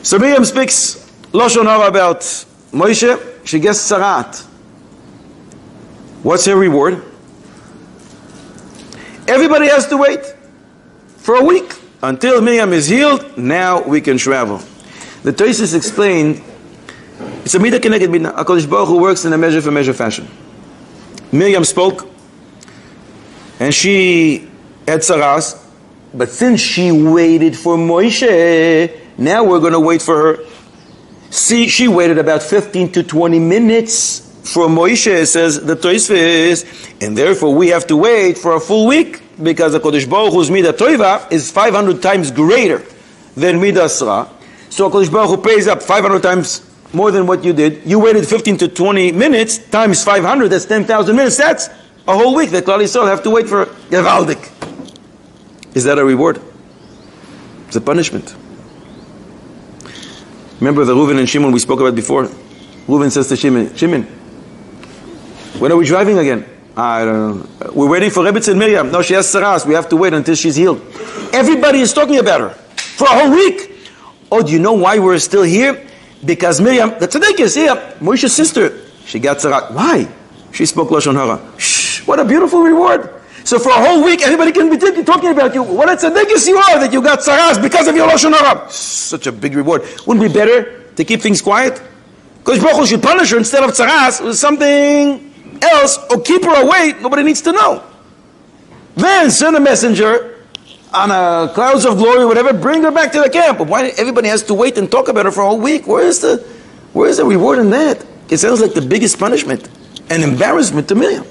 So Miriam speaks Lashon Hara about Moshe. She gets Sarat. What's her reward? Everybody has to wait for a week until Miriam is healed. Now we can travel. The Tosfos explained it's a midah keneged midah. HaKadosh Baruch Hu works in a measure for measure fashion. Miriam spoke, and she had saras, but since she waited for Moshe, now we're going to wait for her. See, she waited about 15 to 20 minutes for Moshe, says the Tosfos, and therefore we have to wait for a full week, because the HaKadosh Baruch Hu's midah toiva is 500 times greater than midah asra. So HaKadosh Baruch Hu pays up 500 times more than what you did. You waited 15 to 20 minutes times 500, that's 10,000 minutes. That's a whole week that Klal Yisrael have to wait for Gevaldik. Is that a reward? It's a punishment. Remember the Reuven and Shimon we spoke about before? Reuven says to Shimon, when are we driving again? I don't know. We're waiting for Rebbetzin and Miriam. No, she has saras. We have to wait until she's healed. Everybody is talking about her for a whole week. Oh, do you know why we're still here? Because Miriam, the tzaddik is here, Moshe's sister, she got sarat. Why? She spoke Lashon Hara. Shh, what a beautiful reward. So for a whole week, everybody can be talking about you. What a tzaddik you are that you got saras because of your Lashon Hara. Such a big reward. Wouldn't it be better to keep things quiet? Because Baruch Hu should punish her instead of saras with something else, or keep her away. Nobody needs to know. Then send a messenger on a clouds of glory, whatever, bring her back to the camp. But why everybody has to wait and talk about her for a whole week? Where is the reward in that? It sounds like the biggest punishment and embarrassment to Miriam.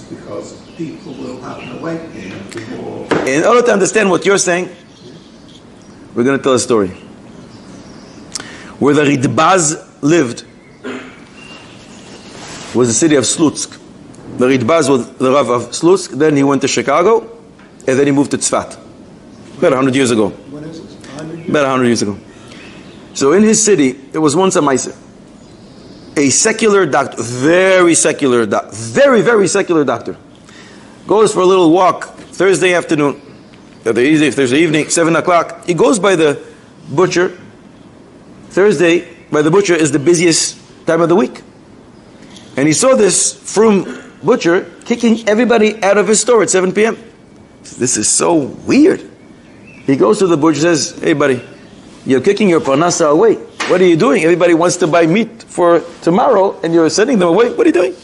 Because people will have to wait before. In order to understand what you're saying, we're going to tell a story. Where the Ridbaz lived was the city of Slutsk. The Ridbaz was the Rav of Slutsk, then he went to Chicago, and then he moved to Tzfat. About 100 years ago. When is it? About 100 years ago. So in his city, there was once a Maisa. A secular doctor, very secular doctor, very secular doctor, goes for a little walk Thursday afternoon, Thursday evening, 7 o'clock. He goes by the butcher. Thursday, by the butcher, is the busiest time of the week. And he saw this frum butcher kicking everybody out of his store at 7 p.m. This is so weird. He goes to the butcher and says, hey buddy, you're kicking your parnasa away. What are you doing? Everybody wants to buy meat for tomorrow and you're sending them away. What are you doing?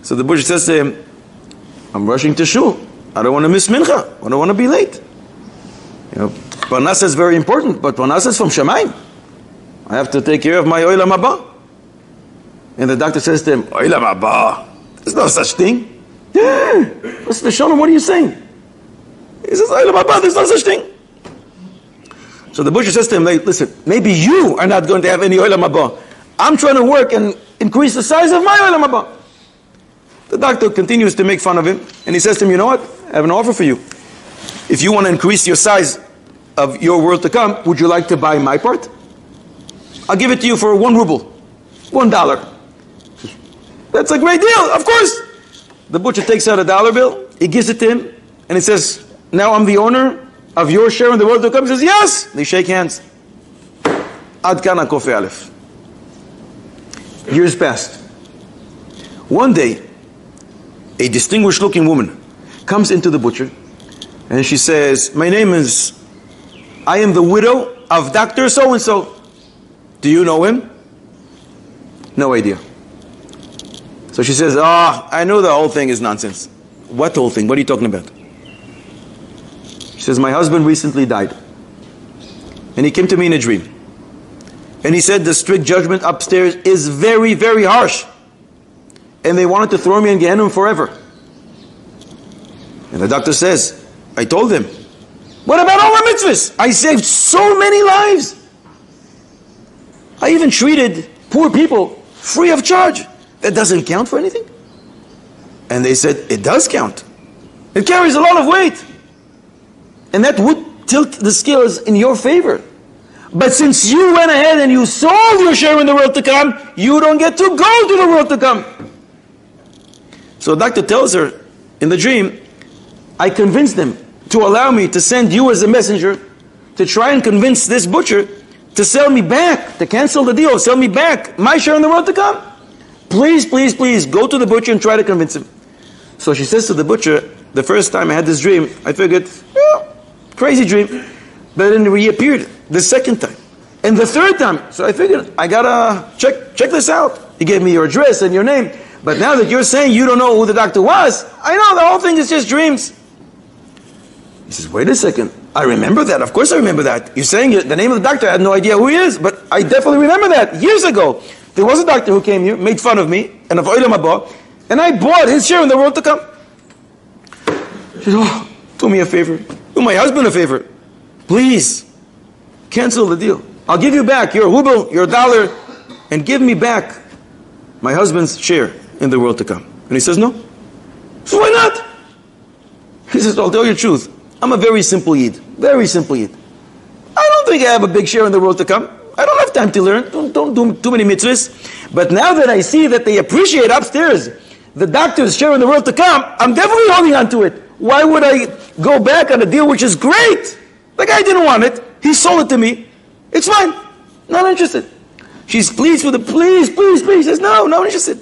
So the butcher says to him, I'm rushing to shul. I don't want to miss mincha. I don't want to be late. You know, parnasa is very important, but parnasa is from Shamayim. I have to take care of my oilam haba. And the doctor says to him, oilam haba. There's no such thing. What's the shalom? What are you saying? He says, oilam haba, there's no such thing. So the butcher says to him, listen, maybe you are not going to have any oilam haba. I'm trying to work and increase the size of my oilam haba. The doctor continues to make fun of him, and he says to him, you know what? I have an offer for you. If you want to increase your size of your world to come, would you like to buy my part? I'll give it to you for 1 ruble, $1. That's a great deal, of course. The butcher takes out a dollar bill, he gives it to him, and he says, now I'm the owner of your share in the world to come. He says, yes. They shake hands. Ad kana kofi aleph. Years passed. One day, a distinguished looking woman comes into the butcher, and she says, I am the widow of Dr. So-and-so. Do you know him? No idea. So she says, I know the whole thing is nonsense. What whole thing? What are you talking about? She says, my husband recently died. And he came to me in a dream. And he said the strict judgment upstairs is very, very harsh. And they wanted to throw me in Gehenna forever. And the doctor says, I told him, what about all my mitzvahs? I saved so many lives. I even treated poor people free of charge. That doesn't count for anything? And they said, it does count. It carries a lot of weight. And that would tilt the scales in your favor. But since you went ahead and you sold your share in the world to come, you don't get to go to the world to come. So the doctor tells her in the dream, I convinced them to allow me to send you as a messenger to try and convince this butcher to sell me back, to cancel the deal, sell me back my share in the world to come. Please, please, please, go to the butcher and try to convince him. So she says to the butcher, the first time I had this dream, I figured, crazy dream. But then it reappeared the second time. And the third time, so I figured, I gotta check this out. You gave me your address and your name. But now that you're saying you don't know who the doctor was, I know the whole thing is just dreams. He says, wait a second. I remember that. Of course I remember that. You're saying the name of the doctor. I had no idea who he is. But I definitely remember that. Years ago, there was a doctor who came here, made fun of me, and of Olam Haba, and I bought his share in the world to come. She said, oh, do me a favor. Do my husband a favor. Please, cancel the deal. I'll give you back your ruble, your dollar, and give me back my husband's share in the world to come. And he says, no. So why not? He says, I'll tell you the truth. I'm a very simple Yid. Very simple Yid. I don't think I have a big share in the world to come. I don't have time to learn. Don't do too many mitzvahs. But now that I see that they appreciate upstairs the doctor's share in the world to come, I'm definitely holding on to it. Why would I go back on a deal which is great? The guy didn't want it. He sold it to me. It's fine. Not interested. She's pleased with it. Please, please, please. He says, no, not interested.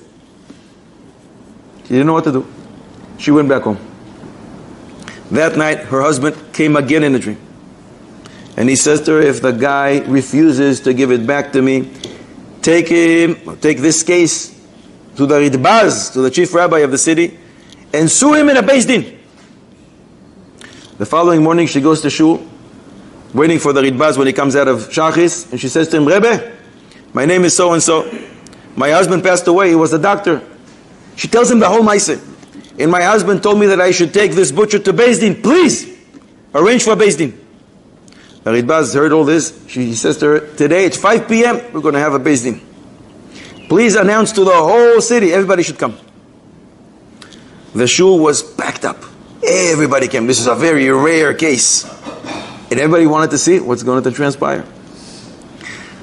She didn't know what to do. She went back home. That night, her husband came again in a dream. And he says to her, if the guy refuses to give it back to me, take this case to the Ridbaz, to the chief rabbi of the city, and sue him in a Beis Din. The following morning, she goes to shul, waiting for the Ridbaz when he comes out of Shachis, and she says to him, Rebbe, my name is so-and-so. My husband passed away. He was a doctor. She tells him the whole Maaseh. And my husband told me that I should take this butcher to Beis Din. Please, arrange for Beis Din. The Ridbaz heard all this. He says to her, today it's 5 p.m. We're going to have a Beis Din. Please announce to the whole city. Everybody should come. The shul was packed up. Everybody came. This is a very rare case. And everybody wanted to see what's going to transpire.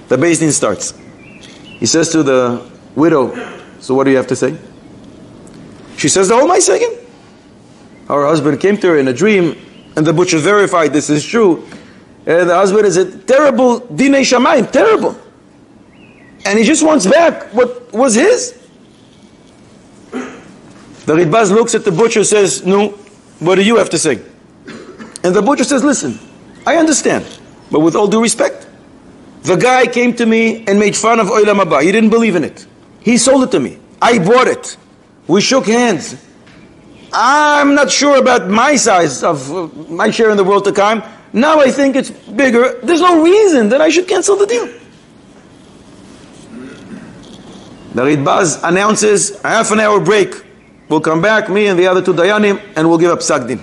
The Beis Din starts. He says to the widow, so what do you have to say? She says the whole Maaseh again. Her husband came to her in a dream, and the butcher verified this is true. And the husband is a terrible dinei shamayim, terrible. And he just wants back what was his. The Ridbaz looks at the butcher and says, no, what do you have to say? And the butcher says, listen, I understand, but with all due respect, the guy came to me and made fun of Olam Haba. He didn't believe in it. He sold it to me. I bought it. We shook hands. I'm not sure about my size of my share in the world to come. Now I think it's bigger. There's no reason that I should cancel the deal. The Ridbaz announces a half an hour break. We'll come back, me and the other two Dayanim, and we'll give up Psak Din.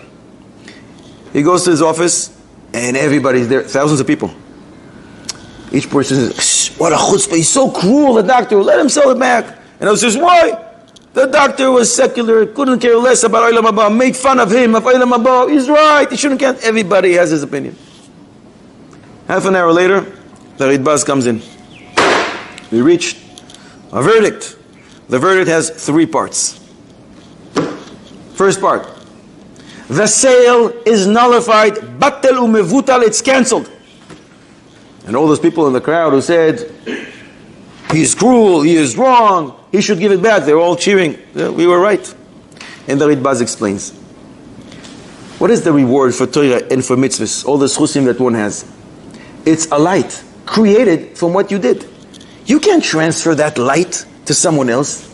He goes to his office, and everybody's there, thousands of people. Each person says, what a chutzpah, he's so cruel, the doctor, let him sell it back. And I says, why? The doctor was secular, couldn't care less about Olam Haba, made fun of him, of Olam Haba. He's right, he shouldn't count. Everybody has his opinion. Half an hour later, the Ridbaz comes in. We reached a verdict. The verdict has 3 parts. First part, the sale is nullified, batel umevutal, it's cancelled. And all those people in the crowd who said, he's cruel, he is wrong, he should give it back, they're all cheering. We were right. And the Ridbaz explains, what is the reward for Torah and for mitzvahs, all the schusim that one has? It's a light created from what you did. You can't transfer that light to someone else.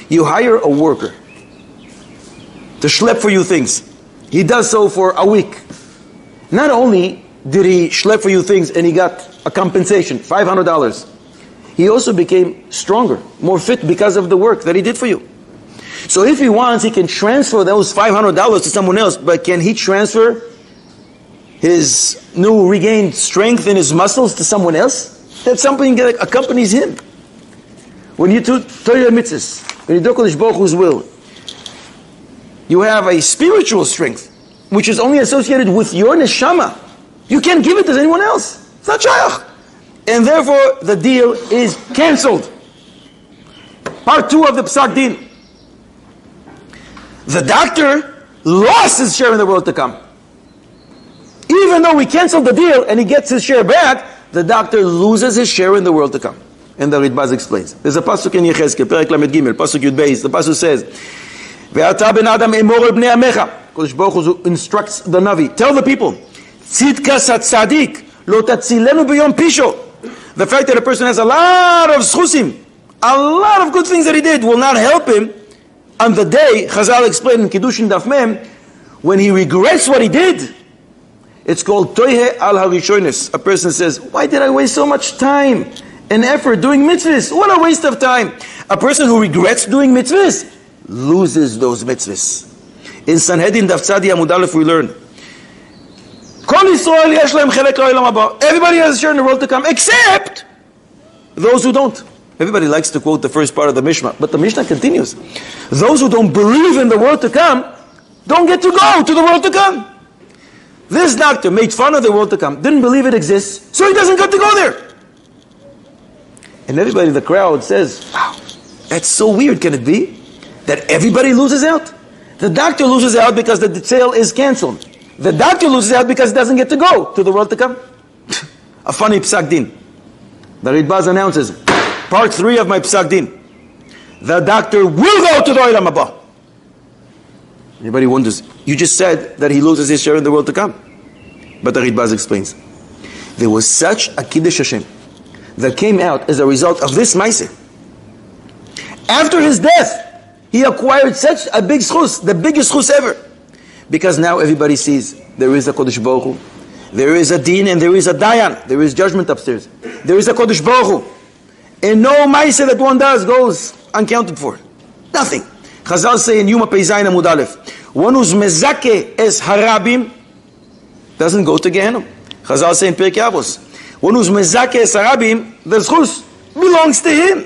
You hire a worker to schlep for you things. He does so for a week. Not only did he schlep for you things and he got a compensation, $500, he also became stronger, more fit because of the work that he did for you. So if he wants, he can transfer those $500 to someone else, but can he transfer his new regained strength in his muscles to someone else? That's something that accompanies him. When you do Torah mitzvahs, when you do Kodesh Baruch Hu's will, you have a spiritual strength, which is only associated with your neshama. You can't give it to anyone else. It's not shayach. And therefore, the deal is cancelled. Part 2 of the Psak Din. The doctor lost his share in the world to come. even though we canceled the deal and he gets his share back, the doctor loses his share in the world to come. And the Ritbaz explains. There's a pasuk in Yechezkel, Perek Lamed Gimel, pasuk Yud Beis. The pasuk says, "Ve'ata ben Adam emor el bnei amecha." Kodesh Baruch Hu instructs the Navi. Tell the people, "Tzidkas hatzadik lo tatzilenu b'yom pisho." The fact that a person has a lot of schusim, a lot of good things that he did, will not help him on the day, Chazal explained in Kiddushin Daf Mem, when he regrets what he did. It's called toihe al harishonis. A person says, why did I waste so much time and effort doing mitzvahs? What a waste of time. A person who regrets doing mitzvahs loses those mitzvahs. In Sanhedrin Daf Tzadi Amud Aleph we learn, Kol Yisrael yesh lahem chelek la'olam haba. Everybody has a share in the world to come, except those who don't. Everybody likes to quote the first part of the Mishnah, but the Mishnah continues. Those who don't believe in the world to come don't get to go to the world to come. This doctor made fun of the world to come, didn't believe it exists, so he doesn't get to go there. And everybody in the crowd says, wow, that's so weird. Can it be that everybody loses out? The doctor loses out because the sale is canceled. The doctor loses out because he doesn't get to go to the world to come. A funny psak din. The Ritbaz announces, part 3 of my psak din. The doctor will go to the Olam Haba. Anybody wonders, you just said that he loses his share in the world to come. But the Ritbaz explains, there was such a Kiddush Hashem that came out as a result of this Maaseh. After his death, he acquired such a big schus, the biggest schus ever. Because now everybody sees there is a Kodesh Baruch Hu, there is a Din and there is a Dayan, there is judgment upstairs. There is a Kodesh Baruch Hu. And no Maaseh that one does goes uncounted for. Nothing. Chazal say in Yuma Peizayin Amud Aleph, one who's mezake es harabim doesn't go to Gehenna. Chazal say in Pirkei Avos, one who's mezake es harabim, the schus belongs to him.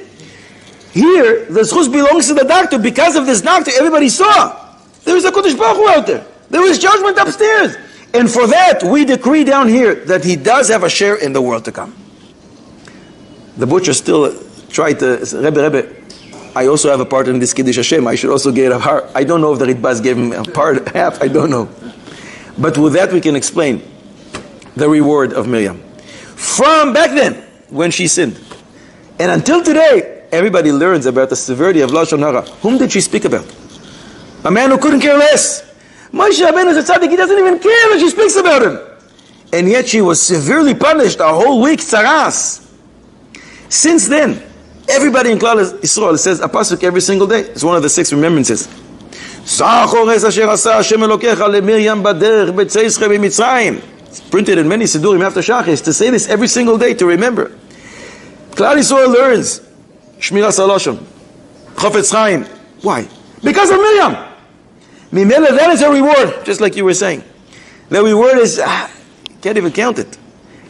Here, the schus belongs to the doctor. Because of this doctor, everybody saw there is a Kodesh Baruch Hu out there. There is judgment upstairs. And for that, we decree down here that he does have a share in the world to come. The butcher still tried to, Rebbe, I also have a part in this Kiddush Hashem. I should also get a part. I don't know if the Ritbaz gave him a part, half, I don't know. But with that we can explain the reward of Miriam. From back then, when she sinned, and until today, everybody learns about the severity of Lashon Hara. Whom did she speak about? A man who couldn't care less. Moshe Rabbeinu is a tzaddik, he doesn't even care that she speaks about him. And yet she was severely punished a whole week, tzaras. Since then, everybody in Klal Yisrael says a pasuk every single day. It's one of the 6 remembrances. It's printed in many Sidurim after Shachis to say this every single day to remember. Klal Yisrael learns Shmiras HaLashon, Chofetz Chaim. Why? Because of Miriam. Mimele, that is a reward, just like you were saying. The reward is, can't even count it.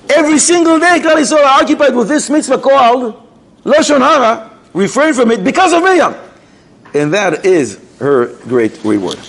Every single day, Klal Yisrael are occupied with this mitzvah called Lashon Hara, refrain from it because of Miriam. And that is her great reward.